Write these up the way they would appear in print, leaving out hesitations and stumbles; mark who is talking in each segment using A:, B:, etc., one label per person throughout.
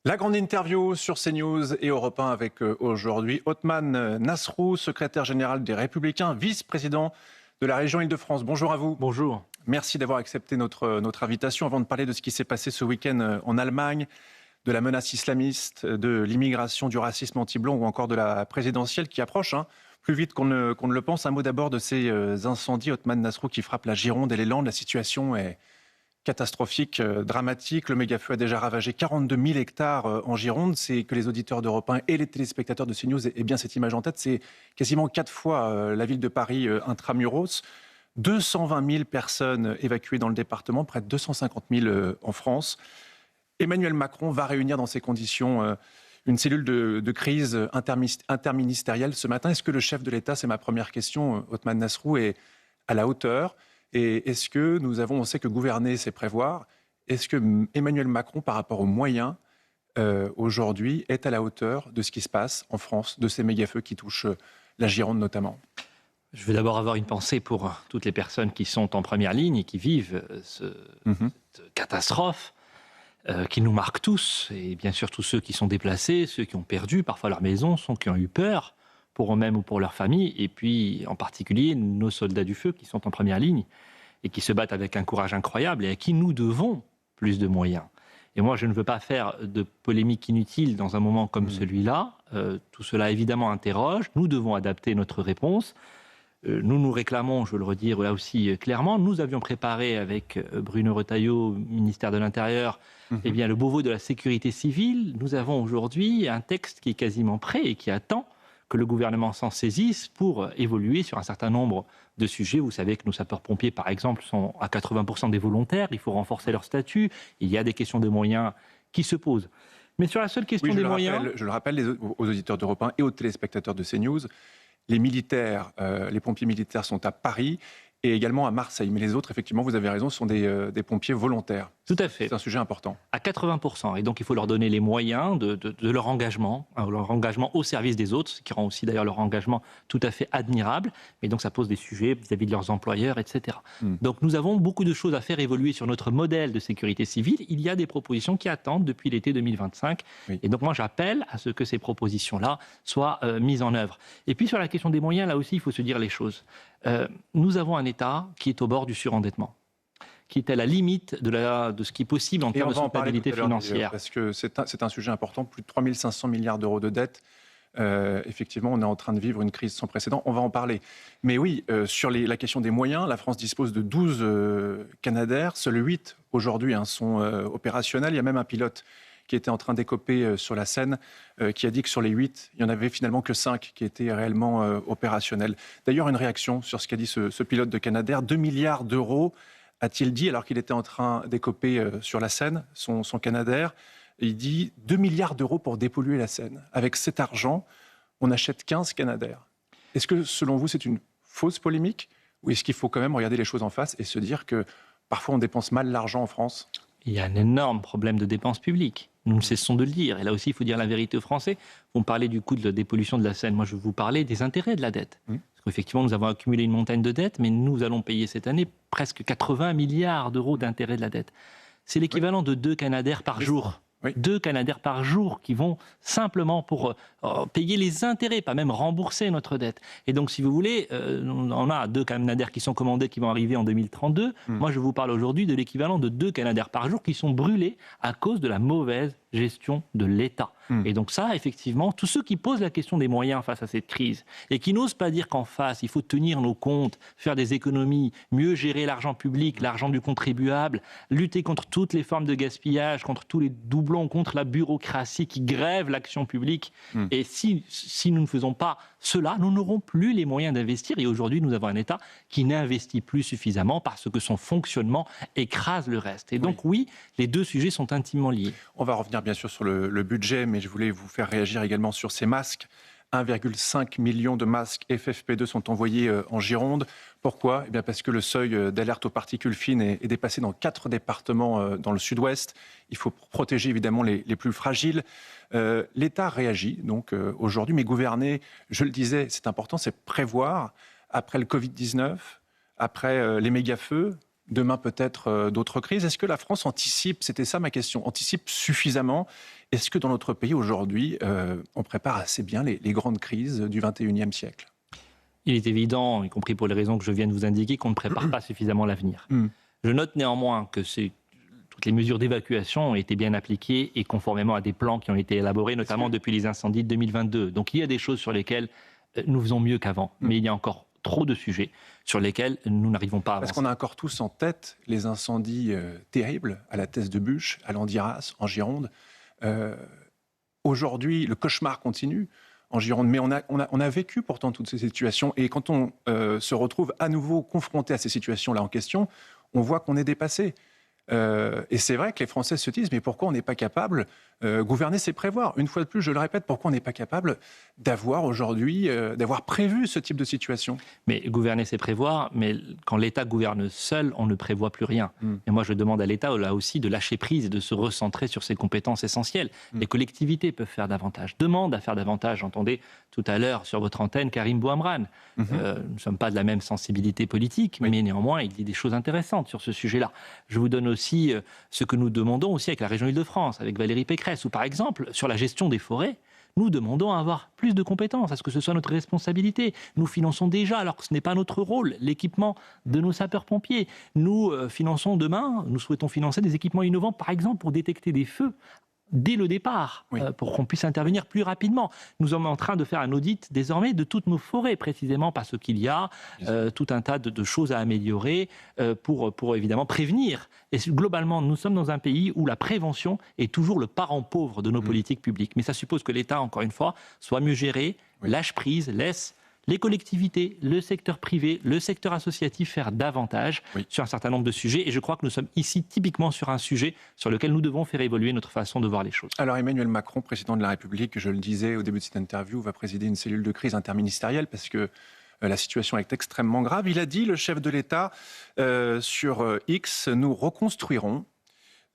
A: La grande interview sur CNews et Europe 1 avec aujourd'hui Othmane Nasrou, secrétaire général des Républicains, vice-président de la région Île-de-France. Bonjour à vous.
B: Bonjour.
A: Merci d'avoir accepté notre invitation. Avant de parler de ce qui s'est passé ce week-end en Allemagne, de la menace islamiste, de l'immigration, du racisme anti-blanc ou encore de la présidentielle qui approche plus vite qu'on ne le pense. Un mot d'abord de ces incendies, Othmane Nasrou, qui frappent la Gironde et les Landes. La situation est catastrophique, dramatique. Le méga-feu a déjà ravagé 42 000 hectares en Gironde. C'est que les auditeurs d'Europe 1 et les téléspectateurs de CNews aient bien cette image en tête. C'est quasiment 4 fois la ville de Paris intramuros. 220 000 personnes évacuées dans le département, près de 250 000 en France. Emmanuel Macron va réunir dans ces conditions une cellule de crise interministérielle ce matin. Est-ce que le chef de l'État, c'est ma première question, Othmane Nasrou, est à la hauteur ? Et est-ce que on sait que gouverner, c'est prévoir. Est-ce que Emmanuel Macron, par rapport aux moyens, aujourd'hui, est à la hauteur de ce qui se passe en France, de ces méga-feux qui touchent la Gironde notamment ?
B: Je veux d'abord avoir une pensée pour toutes les personnes qui sont en première ligne et qui vivent cette catastrophe qui nous marque tous. Et bien sûr, tous ceux qui sont déplacés, ceux qui ont perdu parfois leur maison, ceux qui ont eu peur pour eux-mêmes ou pour leur famille. Et puis, en particulier, nos soldats du feu qui sont en première ligne et qui se battent avec un courage incroyable et à qui nous devons plus de moyens. Et moi, je ne veux pas faire de polémique inutile dans un moment comme celui-là. Tout cela, évidemment, interroge. Nous devons adapter notre réponse. Nous nous réclamons, je veux le redire là aussi clairement, nous avions préparé avec Bruno Retailleau, ministère de l'Intérieur, eh bien, le Beauvau de la sécurité civile. Nous avons aujourd'hui un texte qui est quasiment prêt et qui attend que le gouvernement s'en saisisse pour évoluer sur un certain nombre de sujets. Vous savez que nos sapeurs-pompiers, par exemple, sont à 80% des volontaires. Il faut renforcer leur statut. Il y a des questions de moyens qui se posent. Mais sur la seule question des moyens...
A: Je le rappelle aux auditeurs d'Europe 1 et aux téléspectateurs de CNews, les militaires, les pompiers militaires sont à Paris et également à Marseille. Mais les autres, effectivement, vous avez raison, sont des pompiers volontaires.
B: Tout à fait.
A: C'est un sujet important.
B: À 80%. Et donc, il faut leur donner les moyens de leur engagement au service des autres, ce qui rend aussi d'ailleurs leur engagement tout à fait admirable. Mais donc, ça pose des sujets vis-à-vis de leurs employeurs, etc. Donc, nous avons beaucoup de choses à faire évoluer sur notre modèle de sécurité civile. Il y a des propositions qui attendent depuis l'été 2025. Oui. Et donc, moi, j'appelle à ce que ces propositions-là soient mises en œuvre. Et puis, sur la question des moyens, là aussi, il faut se dire les choses. Nous avons un État qui est au bord du surendettement, qui est à la limite de ce qui est possible en termes de stabilité financière.
A: Parce que c'est un sujet important, plus de 3 500 milliards d'euros de dette. Effectivement, on est en train de vivre une crise sans précédent. On va en parler. Mais oui, sur la question des moyens, la France dispose de 12 Canadair. Seuls 8 aujourd'hui sont opérationnels. Il y a même un pilote qui était en train d'écoper sur la Seine, qui a dit que sur les 8, il n'y en avait finalement que 5 qui étaient réellement opérationnels. D'ailleurs, une réaction sur ce qu'a dit ce pilote de Canadair. 2 milliards d'euros, a-t-il dit, alors qu'il était en train d'écoper sur la Seine, son Canadair. Il dit 2 milliards d'euros pour dépolluer la Seine. Avec cet argent, on achète 15 Canadair. Est-ce que, selon vous, c'est une fausse polémique ? Ou est-ce qu'il faut quand même regarder les choses en face et se dire que parfois on dépense mal l'argent en France ?
B: Il y a un énorme problème de dépenses publiques. Nous ne cessons de le dire. Et là aussi, il faut dire la vérité aux Français. Vous me parlez du coût de la dépollution de la Seine. Moi, je vais vous parler des intérêts de la dette. Parce qu'effectivement, nous avons accumulé une montagne de dettes, mais nous allons payer cette année presque 80 milliards d'euros d'intérêts de la dette. C'est l'équivalent de 2 Canadair par jour. 2 Canadair par jour qui vont simplement pour payer les intérêts, pas même rembourser notre dette. Et donc, si vous voulez, on a 2 Canadair qui sont commandés, qui vont arriver en 2032. Moi, je vous parle aujourd'hui de l'équivalent de 2 Canadair par jour qui sont brûlés à cause de la mauvaise gestion de l'État. Et donc ça, effectivement, tous ceux qui posent la question des moyens face à cette crise et qui n'osent pas dire qu'en face, il faut tenir nos comptes, faire des économies, mieux gérer l'argent public, l'argent du contribuable, lutter contre toutes les formes de gaspillage, contre tous les doublons, contre la bureaucratie qui grève l'action publique. Et si nous ne faisons pas cela, nous n'aurons plus les moyens d'investir. Et aujourd'hui, nous avons un État qui n'investit plus suffisamment parce que son fonctionnement écrase le reste. Et donc oui, les deux sujets sont intimement liés.
A: On va revenir bien sûr sur le budget, mais je voulais vous faire réagir également sur ces masques. 1,5 million de masques FFP2 sont envoyés en Gironde. Pourquoi ? Eh bien parce que le seuil d'alerte aux particules fines est dépassé dans 4 départements dans le sud-ouest. Il faut protéger évidemment les plus fragiles. L'État réagit donc aujourd'hui, mais gouverner, je le disais, c'est important, c'est prévoir. Après le Covid-19, après les méga-feux, demain peut-être d'autres crises. Est-ce que la France anticipe, c'était ça ma question, anticipe suffisamment? Est-ce que dans notre pays aujourd'hui, on prépare assez bien les grandes crises du 21e siècle?
B: Il est évident, y compris pour les raisons que je viens de vous indiquer, qu'on ne prépare pas suffisamment l'avenir. Je note néanmoins que toutes les mesures d'évacuation ont été bien appliquées et conformément à des plans qui ont été élaborés, notamment depuis les incendies de 2022. Donc il y a des choses sur lesquelles nous faisons mieux qu'avant, mais il y a encore trop de sujets sur lesquels nous n'arrivons pas à avancer.
A: Parce qu'on a encore tous en tête les incendies terribles à la Thèse de Buch, à Landiras, en Gironde. Aujourd'hui, le cauchemar continue en Gironde, mais on a vécu pourtant toutes ces situations. Et quand on se retrouve à nouveau confronté à ces situations-là en question, on voit qu'on est dépassé. Et c'est vrai que les Français se disent, mais pourquoi on n'est pas capable gouverner, c'est prévoir. Une fois de plus, je le répète, pourquoi on n'est pas capable d'avoir aujourd'hui, d'avoir prévu ce type de situation?
B: Mais gouverner, c'est prévoir, mais quand l'État gouverne seul, on ne prévoit plus rien. Et moi, je demande à l'État, là aussi, de lâcher prise et de se recentrer sur ses compétences essentielles. Les collectivités peuvent faire davantage, demandent à faire davantage. J'entendais tout à l'heure sur votre antenne Karim Bouhamrane. Nous ne sommes pas de la même sensibilité politique, mais néanmoins, il dit des choses intéressantes sur ce sujet-là. Je vous donne aussi ce que nous demandons aussi avec la région Île-de-France, avec Valérie Pécresse, où par exemple, sur la gestion des forêts, nous demandons à avoir plus de compétences, à ce que ce soit notre responsabilité. Nous finançons déjà, alors que ce n'est pas notre rôle, l'équipement de nos sapeurs-pompiers. Nous finançons demain, nous souhaitons financer des équipements innovants, par exemple pour détecter des feux dès le départ, pour qu'on puisse intervenir plus rapidement. Nous sommes en train de faire un audit désormais de toutes nos forêts, précisément parce qu'il y a tout un tas de choses à améliorer pour évidemment prévenir. Et globalement, nous sommes dans un pays où la prévention est toujours le parent pauvre de nos politiques publiques. Mais ça suppose que l'État, encore une fois, soit mieux géré, lâche prise, laisse les collectivités, le secteur privé, le secteur associatif faire davantage sur un certain nombre de sujets. Et je crois que nous sommes ici typiquement sur un sujet sur lequel nous devons faire évoluer notre façon de voir les choses.
A: Alors Emmanuel Macron, président de la République, je le disais au début de cette interview, va présider une cellule de crise interministérielle parce que la situation est extrêmement grave. Il a dit, le chef de l'État, sur X, nous reconstruirons,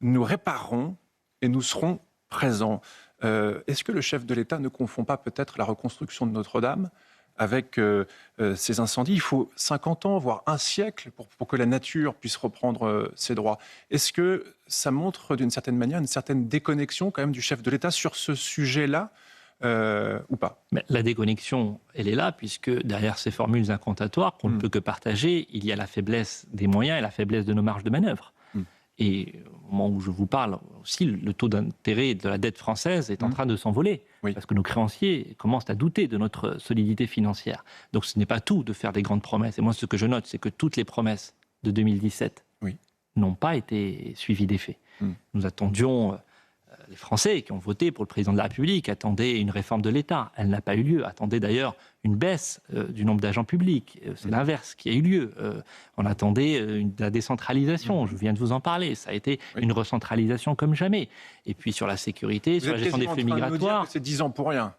A: nous réparerons et nous serons présents. Est-ce que le chef de l'État ne confond pas peut-être la reconstruction de Notre-Dame avec ces incendies? Il faut 50 ans, voire un siècle pour que la nature puisse reprendre ses droits. Est-ce que ça montre d'une certaine manière une certaine déconnexion quand même du chef de l'État sur ce sujet-là ou pas?
B: Mais la déconnexion, elle est là, puisque derrière ces formules incantatoires qu'on ne peut que partager, il y a la faiblesse des moyens et la faiblesse de nos marges de manœuvre. Et au moment où je vous parle aussi, le taux d'intérêt de la dette française est en train de s'envoler. Parce que nos créanciers commencent à douter de notre solidité financière. Donc ce n'est pas tout de faire des grandes promesses. Et moi, ce que je note, c'est que toutes les promesses de 2017 n'ont pas été suivies d'effet. Nous attendions, les Français qui ont voté pour le président de la République attendaient une réforme de l'État. Elle n'a pas eu lieu. Attendaient d'ailleurs une baisse du nombre d'agents publics. C'est l'inverse qui a eu lieu. On attendait la décentralisation. Je viens de vous en parler. Ça a été une recentralisation comme jamais. Et puis sur la sécurité, sur la gestion des flux migratoires...
A: C'est 10 ans pour rien,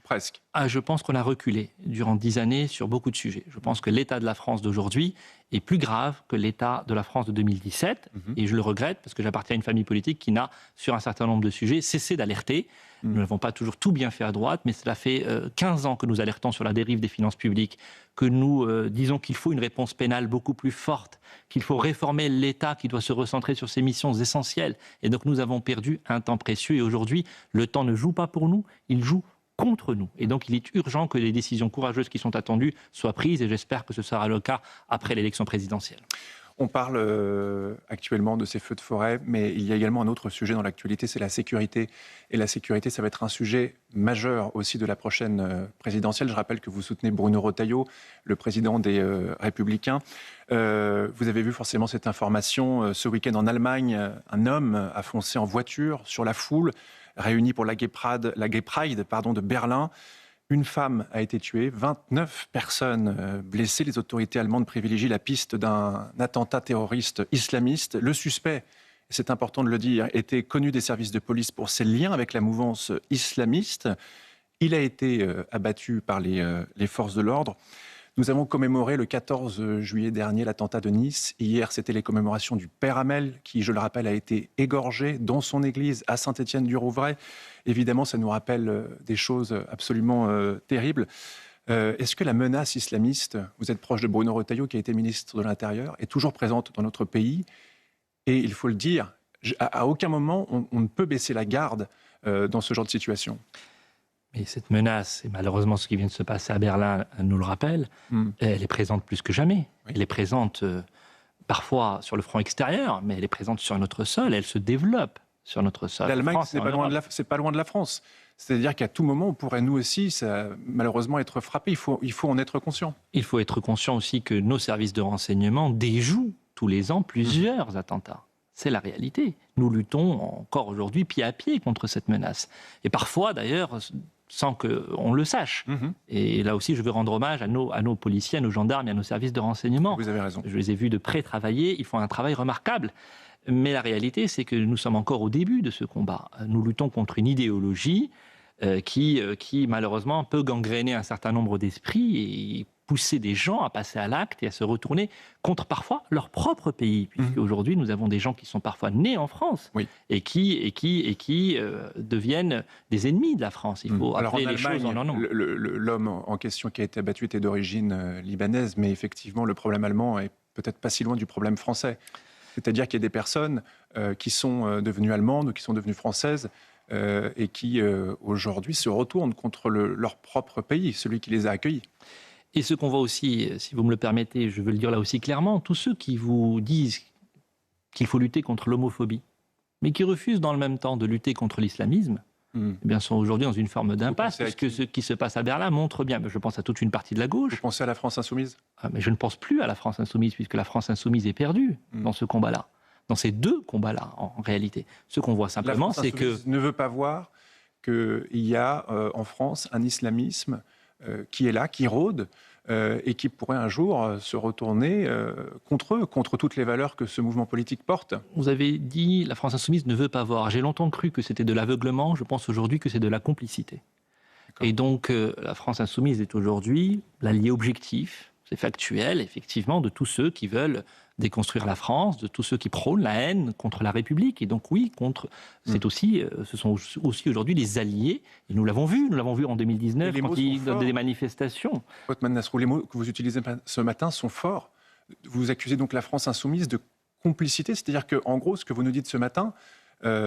A: presque.
B: Je pense qu'on a reculé durant 10 années sur beaucoup de sujets. Je pense que l'état de la France d'aujourd'hui est plus grave que l'état de la France de 2017. Et je le regrette parce que j'appartiens à une famille politique qui n'a, sur un certain nombre de sujets, cessé d'alerter. Nous n'avons pas toujours tout bien fait à droite, mais cela fait 15 ans que nous alertons sur la dérive des finances publiques, que nous disons qu'il faut une réponse pénale beaucoup plus forte, qu'il faut réformer l'État qui doit se recentrer sur ses missions essentielles. Et donc nous avons perdu un temps précieux. Et aujourd'hui, le temps ne joue pas pour nous, il joue contre nous. Et donc, il est urgent que les décisions courageuses qui sont attendues soient prises et j'espère que ce sera le cas après l'élection présidentielle.
A: On parle actuellement de ces feux de forêt, mais il y a également un autre sujet dans l'actualité, c'est la sécurité. Et la sécurité, ça va être un sujet majeur aussi de la prochaine présidentielle. Je rappelle que vous soutenez Bruno Retailleau, le président des Républicains. Vous avez vu forcément cette information. Ce week-end en Allemagne, un homme a foncé en voiture sur la foule réunie pour la Gay Pride de Berlin. Une femme a été tuée, 29 personnes blessées. Les autorités allemandes privilégient la piste d'un attentat terroriste islamiste. Le suspect, c'est important de le dire, était connu des services de police pour ses liens avec la mouvance islamiste. Il a été abattu par les forces de l'ordre. Nous avons commémoré le 14 juillet dernier l'attentat de Nice. Hier, c'était les commémorations du père Hamel, qui, je le rappelle, a été égorgé dans son église à Saint-Étienne-du-Rouvray. Évidemment, ça nous rappelle des choses absolument terribles. Est-ce que la menace islamiste, vous êtes proche de Bruno Retailleau qui a été ministre de l'Intérieur, est toujours présente dans notre pays? Et il faut le dire, à aucun moment on ne peut baisser la garde dans ce genre de situation.
B: Mais cette menace, et malheureusement ce qui vient de se passer à Berlin nous le rappelle, elle est présente plus que jamais. Oui. Elle est présente parfois sur le front extérieur, mais elle est présente sur notre sol, elle se développe sur notre sol.
A: L'Allemagne, c'est pas loin de la France. C'est-à-dire qu'à tout moment, on pourrait nous aussi, malheureusement, être frappés. Il faut en être conscient.
B: Il faut être conscient aussi que nos services de renseignement déjouent tous les ans plusieurs attentats. C'est la réalité. Nous luttons encore aujourd'hui pied à pied contre cette menace. Et parfois, d'ailleurs, sans qu'on le sache. Et là aussi, je veux rendre hommage à nos policiers, à nos gendarmes et à nos services de renseignement.
A: Vous avez raison.
B: Je les ai vus de près travailler. Ils font un travail remarquable. Mais la réalité, c'est que nous sommes encore au début de ce combat. Nous luttons contre une idéologie qui, malheureusement, peut gangréner un certain nombre d'esprits et pousser des gens à passer à l'acte et à se retourner contre parfois leur propre pays. Puisque aujourd'hui, nous avons des gens qui sont parfois nés en France et qui deviennent des ennemis de la France. Il faut appeler les choses en leur nom.
A: L'homme en question qui a été abattu était d'origine libanaise, mais effectivement, le problème allemand est peut-être pas si loin du problème français. C'est-à-dire qu'il y a des personnes qui sont devenues allemandes ou qui sont devenues françaises et qui, aujourd'hui, se retournent contre leur propre pays, celui qui les a accueillis.
B: Et ce qu'on voit aussi, si vous me le permettez, je veux le dire là aussi clairement, tous ceux qui vous disent qu'il faut lutter contre l'homophobie, mais qui refusent dans le même temps de lutter contre l'islamisme, eh bien, sont aujourd'hui dans une forme d'impasse, puisque ce qui se passe à Berlin montre bien, je pense à toute une partie de la gauche.
A: Vous pensez à la France insoumise ?
B: Mais je ne pense plus à la France insoumise, puisque la France insoumise est perdue dans ce combat-là, dans ces deux combats-là, en réalité. Ce qu'on voit simplement, c'est que...
A: La France insoumise ne veut pas voir qu'il y a en France un islamisme qui est là, qui rôde, et qui pourrait un jour se retourner contre eux, contre toutes les valeurs que ce mouvement politique porte.
B: Vous avez dit la France insoumise ne veut pas voir. J'ai longtemps cru que c'était de l'aveuglement, je pense aujourd'hui que c'est de la complicité. Et donc la France insoumise est aujourd'hui l'allié objectif, c'est factuel, effectivement, de tous ceux qui veulent déconstruire la France, de tous ceux qui prônent la haine contre la République. Et donc oui, ce sont aussi aujourd'hui les alliés. Et nous l'avons vu en 2019 quand il y a des manifestations.
A: Othmane Nasrou, les mots que vous utilisez ce matin sont forts. Vous accusez donc la France insoumise de complicité, c'est-à-dire qu'en gros, ce que vous nous dites ce matin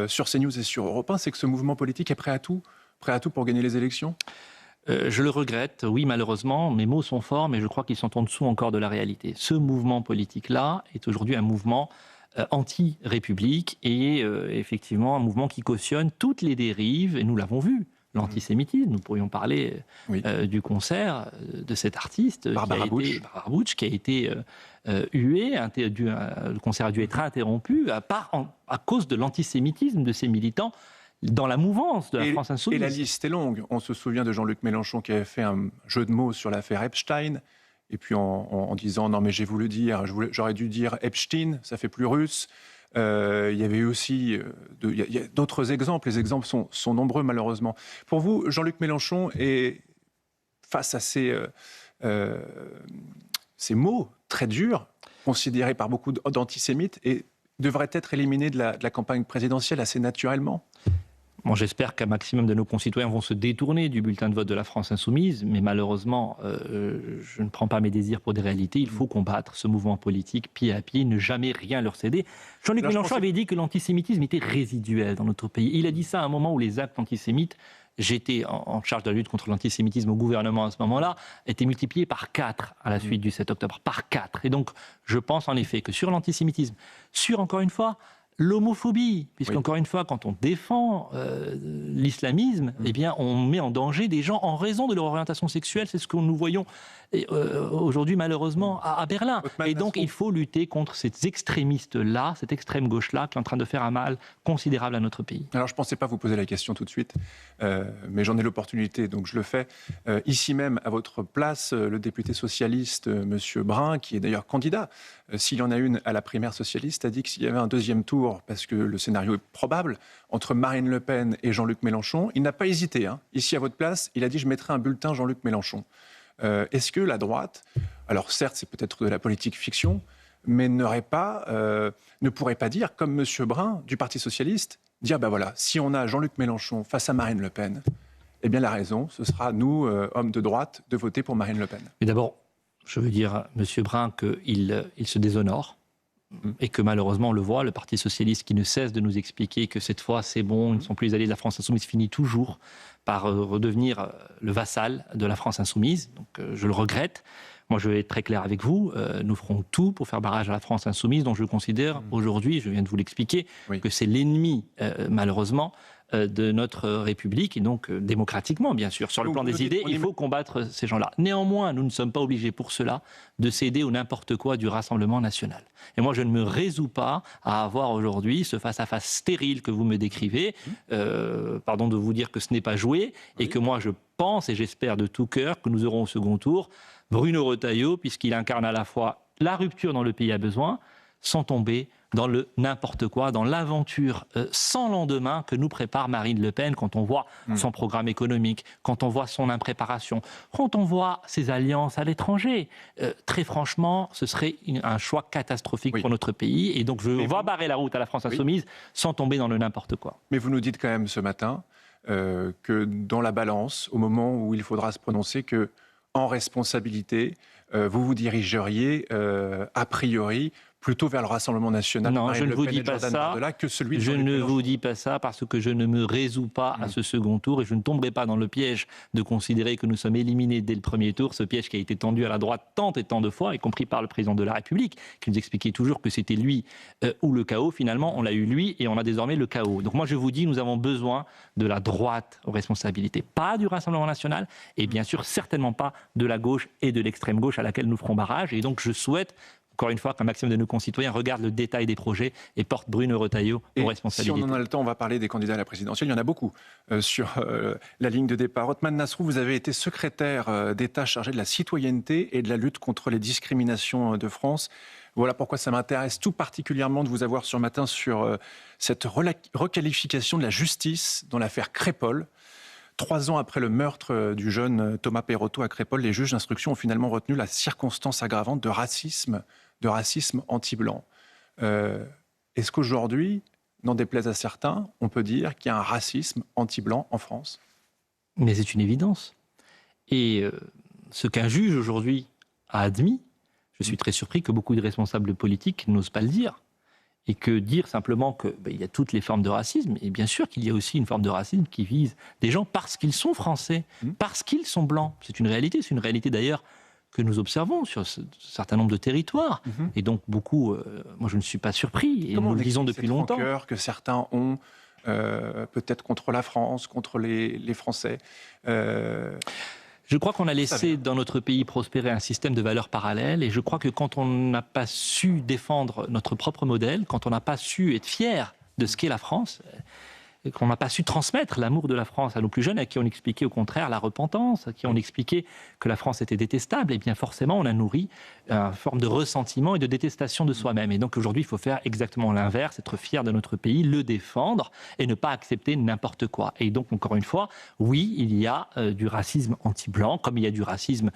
A: sur CNews et sur Europe 1, c'est que ce mouvement politique est prêt à tout pour gagner les élections.
B: Je le regrette, oui, malheureusement, mes mots sont forts, mais je crois qu'ils sont en dessous encore de la réalité. Ce mouvement politique-là est aujourd'hui un mouvement anti-république et effectivement un mouvement qui cautionne toutes les dérives, et nous l'avons vu, l'antisémitisme. Nous pourrions parler du concert de cet artiste, Barbara Bush, qui a été hué. Le concert a dû être interrompu à cause de l'antisémitisme de ses militants dans la mouvance de la France insoumise.
A: Et la liste est longue. On se souvient de Jean-Luc Mélenchon qui avait fait un jeu de mots sur l'affaire Epstein, et puis en disant « non mais j'ai voulu dire, j'aurais dû dire Epstein, ça fait plus russe ». Il y avait aussi y a d'autres exemples. Les exemples sont nombreux malheureusement. Pour vous, Jean-Luc Mélenchon est face à ces mots très durs, considérés par beaucoup d'antisémites, et devrait être éliminé de la campagne présidentielle assez naturellement.
B: Bon, j'espère qu'un maximum de nos concitoyens vont se détourner du bulletin de vote de la France insoumise, mais malheureusement, je ne prends pas mes désirs pour des réalités. Il faut combattre ce mouvement politique pied à pied, ne jamais rien leur céder. Jean-Luc Mélenchon avait dit que l'antisémitisme était résiduel dans notre pays. Il a dit ça à un moment où les actes antisémites, j'étais en charge de la lutte contre l'antisémitisme au gouvernement à ce moment-là, étaient multipliés par 4 à la suite du 7 octobre, par 4. Et donc, je pense en effet que sur l'antisémitisme, sur, encore une fois, l'homophobie, puisqu'encore une fois, quand on défend l'islamisme, eh bien, on met en danger des gens en raison de leur orientation sexuelle. C'est ce que nous voyons aujourd'hui, malheureusement, à Berlin. Et donc, il faut lutter contre ces extrémistes-là, cette extrême gauche-là, qui est en train de faire un mal considérable à notre pays.
A: Alors, je ne pensais pas vous poser la question tout de suite, mais j'en ai l'opportunité, donc je le fais. Ici même, à votre place, le député socialiste, M. Brun, qui est d'ailleurs candidat, s'il y en a une à la primaire socialiste, a dit que s'il y avait un deuxième tour, parce que le scénario est probable, entre Marine Le Pen et Jean-Luc Mélenchon, il n'a pas hésité. Ici, à votre place, il a dit « je mettrai un bulletin Jean-Luc Mélenchon ». Est-ce que la droite, alors certes, c'est peut-être de la politique fiction, mais ne pourrait pas dire, comme M. Brun du Parti socialiste, dire ben voilà, si on a Jean-Luc Mélenchon face à Marine Le Pen, eh bien la raison, ce sera nous, hommes de droite, de voter pour Marine Le Pen.
B: Mais d'abord, je veux dire à M. Brun qu'il se déshonore. Et que malheureusement, on le voit, le Parti socialiste qui ne cesse de nous expliquer que cette fois, c'est bon, ils ne sont plus les alliés de la France insoumise, finit toujours par redevenir le vassal de la France insoumise. Donc je le regrette. Moi, je vais être très clair avec vous. Nous ferons tout pour faire barrage à la France insoumise, dont je considère aujourd'hui, je viens de vous l'expliquer, que c'est l'ennemi, malheureusement, de notre République, et donc démocratiquement, bien sûr. Sur le plan des idées, il faut combattre ces gens-là. Néanmoins, nous ne sommes pas obligés pour cela de céder au n'importe quoi du Rassemblement national. Et moi, je ne me résous pas à avoir aujourd'hui ce face-à-face stérile que vous me décrivez, pardon de vous dire que ce n'est pas joué, et que moi, je pense et j'espère de tout cœur que nous aurons au second tour Bruno Retailleau, puisqu'il incarne à la fois la rupture dont le pays a besoin, sans tomber dans le n'importe quoi, dans l'aventure sans lendemain que nous prépare Marine Le Pen quand on voit son programme économique, quand on voit son impréparation, quand on voit ses alliances à l'étranger. Très franchement, ce serait un choix catastrophique pour notre pays. Et donc je vois barrer la route à la France insoumise sans tomber dans le n'importe quoi.
A: Mais vous nous dites quand même ce matin que dans la balance, au moment où il faudra se prononcer, que en responsabilité, vous vous dirigeriez a priori plutôt vers le Rassemblement national.
B: Non, je ne vous dis pas ça. Je ne vous dis pas ça parce que je ne me résous pas à ce second tour et je ne tomberai pas dans le piège de considérer que nous sommes éliminés dès le premier tour, ce piège qui a été tendu à la droite tant et tant de fois, y compris par le président de la République, qui nous expliquait toujours que c'était lui ou le chaos. Finalement, on l'a eu lui et on a désormais le chaos. Donc moi, je vous dis, nous avons besoin de la droite aux responsabilités, pas du Rassemblement national et bien sûr certainement pas de la gauche et de l'extrême gauche à laquelle nous ferons barrage. Et donc je souhaite encore une fois, qu'un maximum de nos concitoyens regardent le détail des projets et portent Bruno Retailleau aux responsabilités.
A: Si on en a le temps, on va parler des candidats à la présidentielle. Il y en a beaucoup sur la ligne de départ. Othmane Nasrou, vous avez été secrétaire d'État chargé de la citoyenneté et de la lutte contre les discriminations de France. Voilà pourquoi ça m'intéresse tout particulièrement de vous avoir ce matin sur cette requalification de la justice dans l'affaire Crépol. 3 ans après le meurtre du jeune Thomas Perotto à Crépol, les juges d'instruction ont finalement retenu la circonstance aggravante de racisme anti-blanc. Est-ce qu'aujourd'hui, n'en déplaise à certains, on peut dire qu'il y a un racisme anti-blanc en France ?
B: Mais c'est une évidence. Et ce qu'un juge aujourd'hui a admis, je suis très surpris que beaucoup de responsables politiques n'osent pas le dire. Et que dire simplement qu'il y a toutes les formes de racisme, et bien sûr qu'il y a aussi une forme de racisme qui vise des gens parce qu'ils sont français, parce qu'ils sont blancs. C'est une réalité d'ailleurs que nous observons sur un certain nombre de territoires. Et donc beaucoup, moi je ne suis pas surpris, et nous le disons depuis longtemps.
A: Comment que certains ont, peut-être contre la France, contre les Français
B: Je crois qu'on a laissé dans notre pays prospérer un système de valeurs parallèles, et je crois que quand on n'a pas su défendre notre propre modèle, quand on n'a pas su être fier de ce qu'est la France, et qu'on n'a pas su transmettre l'amour de la France à nos plus jeunes, à qui on expliquait au contraire la repentance, à qui on expliquait que la France était détestable, et bien forcément on a nourri une forme de ressentiment et de détestation de soi-même. Et donc aujourd'hui il faut faire exactement l'inverse, être fier de notre pays, le défendre et ne pas accepter n'importe quoi. Et donc encore une fois, oui, il y a du racisme anti-blanc, comme il y a du racisme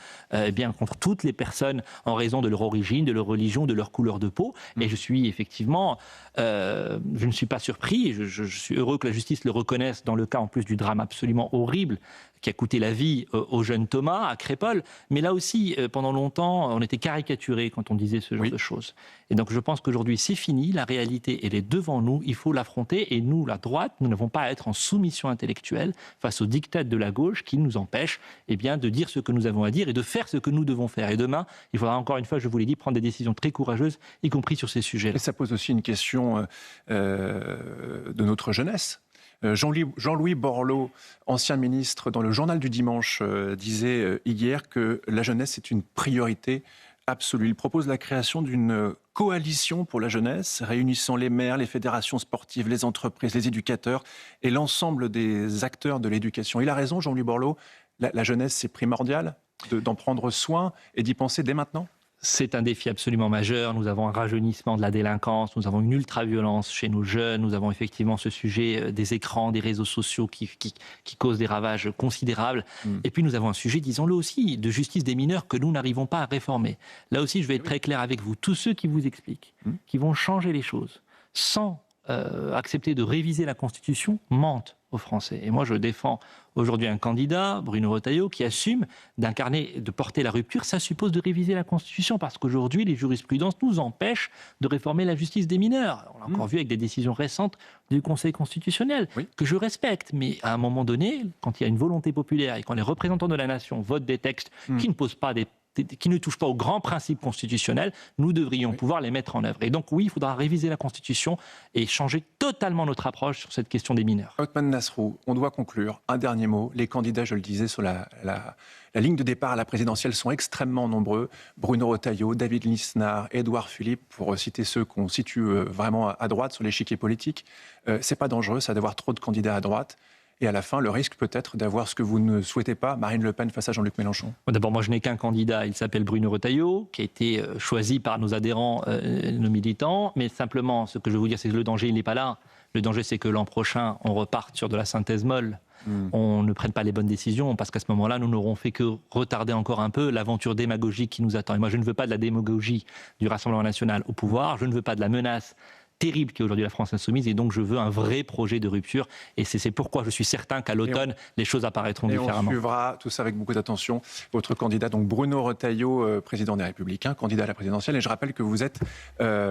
B: bien contre toutes les personnes en raison de leur origine, de leur religion, de leur couleur de peau. Et je suis effectivement, je ne suis pas surpris, je suis heureux que la justice le reconnaisse dans le cas en plus du drame absolument horrible qui a coûté la vie au jeune Thomas à Crépol. Mais là aussi, pendant longtemps, on était caricaturé quand on disait ce genre de choses. Et donc je pense qu'aujourd'hui c'est fini, la réalité elle est devant nous, il faut l'affronter, et nous, la droite, nous n'avons pas à être en soumission intellectuelle face aux diktats de la gauche qui nous empêchent de dire ce que nous avons à dire et de faire ce que nous devons faire. Et demain, il faudra encore une fois, je vous l'ai dit, prendre des décisions très courageuses, y compris sur ces sujets-là.
A: Et ça pose aussi une question de notre jeunesse. Jean-Louis Borloo, ancien ministre dans le Journal du Dimanche, disait hier que la jeunesse est une priorité absolue. Il propose la création d'une coalition pour la jeunesse, réunissant les maires, les fédérations sportives, les entreprises, les éducateurs et l'ensemble des acteurs de l'éducation. Il a raison, Jean-Louis Borloo, la jeunesse, c'est primordial d'en prendre soin et d'y penser dès maintenant ?
B: C'est un défi absolument majeur. Nous avons un rajeunissement de la délinquance, nous avons une ultra-violence chez nos jeunes, nous avons effectivement ce sujet des écrans, des réseaux sociaux qui causent des ravages considérables. Et puis nous avons un sujet, disons-le aussi, de justice des mineurs que nous n'arrivons pas à réformer. Là aussi, je vais être très clair avec vous. Tous ceux qui vous expliquent, qui vont changer les choses sans accepté de réviser la Constitution mentent aux Français. Et moi, je défends aujourd'hui un candidat, Bruno Retailleau, qui assume d'incarner, de porter la rupture. Ça suppose de réviser la Constitution, parce qu'aujourd'hui, les jurisprudences nous empêchent de réformer la justice des mineurs. On l'a encore vu avec des décisions récentes du Conseil constitutionnel, que je respecte. Mais à un moment donné, quand il y a une volonté populaire et quand les représentants de la nation votent des textes qui ne posent pas qui ne touchent pas aux grands principes constitutionnels, nous devrions pouvoir les mettre en œuvre. Et donc oui, il faudra réviser la Constitution et changer totalement notre approche sur cette question des mineurs.
A: Othmane Nasrou, on doit conclure. Un dernier mot. Les candidats, je le disais, sur la ligne de départ à la présidentielle sont extrêmement nombreux. Bruno Retailleau, David Lisnard, Édouard Philippe, pour citer ceux qu'on situe vraiment à droite sur l'échiquier politique. C'est pas dangereux, ça, d'avoir trop de candidats à droite. Et à la fin, le risque peut-être d'avoir ce que vous ne souhaitez pas, Marine Le Pen face à Jean-Luc Mélenchon.
B: D'abord, moi, je n'ai qu'un candidat, il s'appelle Bruno Retailleau, qui a été choisi par nos adhérents, nos militants. Mais simplement, ce que je veux vous dire, c'est que le danger, il n'est pas là. Le danger, c'est que l'an prochain, on reparte sur de la synthèse molle. On ne prenne pas les bonnes décisions, parce qu'à ce moment-là, nous n'aurons fait que retarder encore un peu l'aventure démagogique qui nous attend. Et moi, je ne veux pas de la démagogie du Rassemblement national au pouvoir, je ne veux pas de la menace terrible qui est aujourd'hui la France insoumise, et donc je veux un vrai projet de rupture, et c'est pourquoi je suis certain qu'à l'automne, les choses apparaîtront différemment.
A: On suivra tout ça avec beaucoup d'attention. Votre candidat, donc Bruno Retailleau, président des Républicains, candidat à la présidentielle, et je rappelle que vous êtes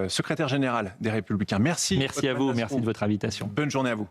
A: secrétaire général des Républicains. Merci.
B: Merci à vous, merci de votre invitation.
A: Bonne journée à vous.